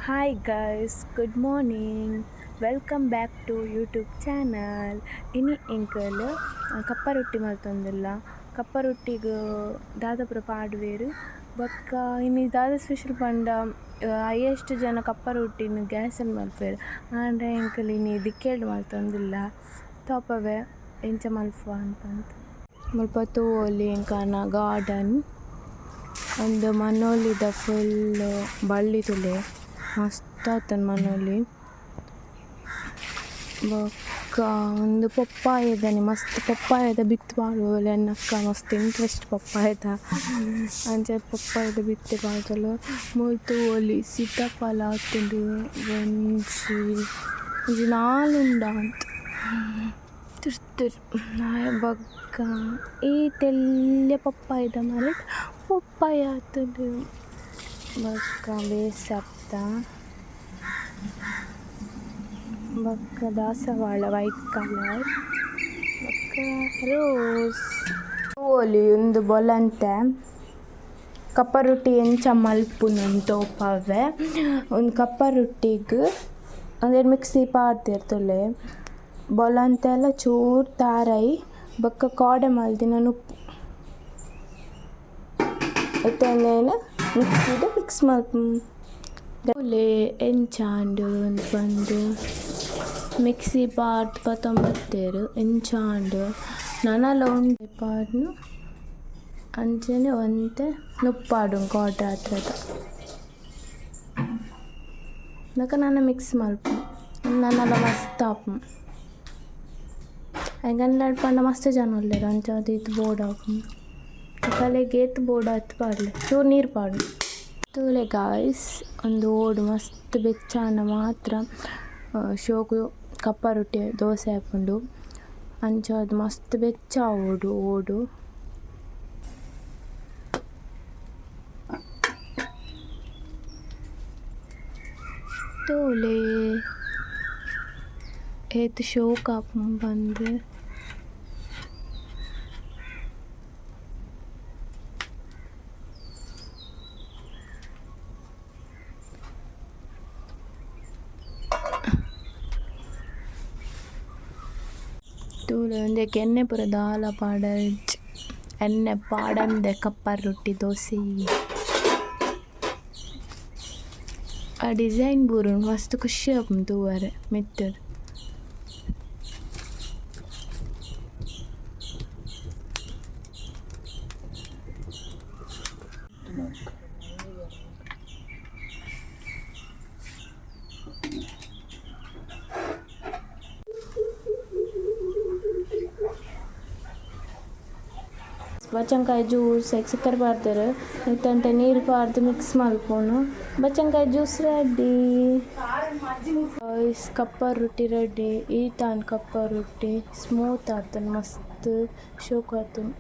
Hi guys, good morning. Welcome back to YouTube channel. ಇನಿ ಎಂಕಲ್ ಕಪ್ಪ ರೊಟ್ಟಿ ಮಲ್ತೊಂದುಲ್ಲ. ಕಪ್ಪ ರೊಟ್ಟಿಗ್ ದಾದಾಪುರ ಪಾಡ್ವೆರ್ ಬೊಕ್ಕ ಇನಿ ದಾದ ಸ್ಪೆಷಲ್ ಪಂಡ ಹೈಯೆಸ್ಟ್ ಜನ ಕಪ್ಪ ರೊಟ್ಟಿನ್ ಗ್ಯಾಸಲ್ಲಿ ಮಲ್ಪೆರ್. ಆಂಡ ಎಂಕಲ್ ಇನಿ ದಿಕ್ಕೆಲ್ಡ್ ಮಲ್ತೊಂದುಲ್ಲ. ತೋಪವೆ ಎಂಚ ಮಲ್ಪುವ ಅಂತ ಮುಲ್ಪ ತೂವೊಲಿ ಎಂಕಲ್ನ ಗಾರ್ಡನ್ ಒಂದು ಮನೋಲಿದ ಫುಲ್ ಬಳ್ಳಿ ತುಲೆ ಮಸ್ತ್ ಆತನ ಮನೋಲಿ. ಬೊಕ್ಕ ಒಂದು ಪಪ್ಪಾಯದನಿ ಮಸ್ತ್ ಪಪ್ಪಾಯದ ಬಿತ್ತು ಪಾಡುವೊಲಿ ಅನ್ನಕ್ಕ ಮಸ್ತ್ ಇಂಟ್ರೆಸ್ಟ್ ಪಪ್ಪಾಯದ ಅಂಚ ಪಪ್ಪಾಯದ ಬಿತ್ತೆ ಪಾಡ್ದಲು ಮುಲ್ತು ಒಲಿ ಸೀತಾಫಲ ಆತುಂಡು ಒಂಜಿ ನಾಲುಂಡ ಅಂತ ತಿರ್ತುರು. ಬೊಕ್ಕ ಈ ತೆಲ್ಯ ಪಪ್ಪಾಯದ ಮರ ಪಪ್ಪಾಯ ಆತುಂಡು. ಬೊಕ್ಕ ಬೇಸತ್ತ ಬೊಕ್ಕ ದಾಸವಾಳ ವೈಟ್ ಕಲರ್ ಬೊಕ್ಕ ರೋಸ್ ಒಲಿ ಉಂದು ಬೊಲಂತೆ ಕಪ್ಪ ರೊಟ್ಟಿ ಎಂಚ ಮಲ್ಪುನಂತ ತೋಪವೆ. ಒಂದು ಕಪ್ಪ ರೊಟ್ಟಿಗ್ ಅಂದರೆ ಮಿಕ್ಸಿ ಪಾಡ್ದೆರ್ ಬೊಲಂತೆಲ್ಲ ಚೂರು ತಾರೈ ಬೊಕ್ಕ ಕೋಡೆ ಮಲ್ದಿನ ಉಪ್ಪು ಎತ್ತಂದೇನು ಮಿಕ್ಸಿಡ್ ಮಿಕ್ಸ್ ಮಲ್ಪು ಎಂಚಾಂಡು ಬಂದು ಮಿಕ್ಸಿ ಪಾಡ್ದು ಪತ್ತೊಂಬತ್ತೇರು ಎಂಚಾಂಡು ನನಲ ಉಂಡೆ ಪಾಡ್ನು ಅಂಚನೆ ಒಂತೆ ನುಪ್ಪಾಡು ಕೋಡೆ ಹತ್ರದ ಅದಕ್ಕೆ ನಾನು ಮಿಕ್ಸ್ ಮಲ್ಪು ನನ್ನಲ್ಲ ಮಸ್ತ್ ಆಪು. ಎಂಗಂಡ ಪಂಡ ಮಸ್ತ್ ಜನ ಉಳ್ಳೇರು ಅಂಚ ಅದು ಇದು ಬೋರ್ಡ್ ಆಪು ತಲೆಗೆ ಏತ್ ಬೋರ್ಡ್ ಹತ್ತು ಪಾಡ್ಲೆ ಚೂರು ನೀರು ಪಾಡು ತೂಲೆ ಗಾಯ್ಸ್. ಒಂದು ಓಡು ಮಸ್ತ್ ಬೆಚ್ಚಾಂಡ ಮಾತ್ರ ಶೋಕು ಕಪ್ಪ ರೊಟ್ಟಿ ದೋಸೆ ಹಾಕೊಂಡು ಅಂಚ ಅದು ಮಸ್ತ್ ಬೆಚ್ಚ ಓಡು ತೋಲೆ ಏತ್ ಶೋಕ್ ಆಪು ಬಂದು ತೂಲೆ ಒಂದಕ್ಕೆ ಎಣ್ಣೆ ಪೂರ ದಾಲ ಪಾಡ ಎಣ್ಣೆ ಪಾಡಂದೆ ಕಪ್ಪ ರೊಟ್ಟಿ ದೋಸೆ ಆ ಡಿಸೈನ್ ಬೂರು ಮಸ್ತ್ ಖುಷಿ ಆಪುಂಡು ತೂವರೆ ಮೆತ್ತಡ್. ಬಚ್ಚಂಕಾಯಿ ಜ್ಯೂಸ್ ಸಕ್ಕರೆ ಪಾಡ್ದೆರ್ ಇತ್ತಂತೆ ನೀರು ಪಾಡ್ದು ಮಿಕ್ಸ್ ಮಲ್ಪೊನು ಬಚ್ಚಂಕಾಯಿ ಜ್ಯೂಸ್ ರೆಡಿ. ಕಪ್ಪ ರೊಟ್ಟಿ ರೆಡಿ. ಈತಾನ್ ಕಪ್ಪ ರೊಟ್ಟಿ ಸ್ಮೂತ್ ಆತನ್ ಮಸ್ತ್ ಶೋಕು ಆತನ್.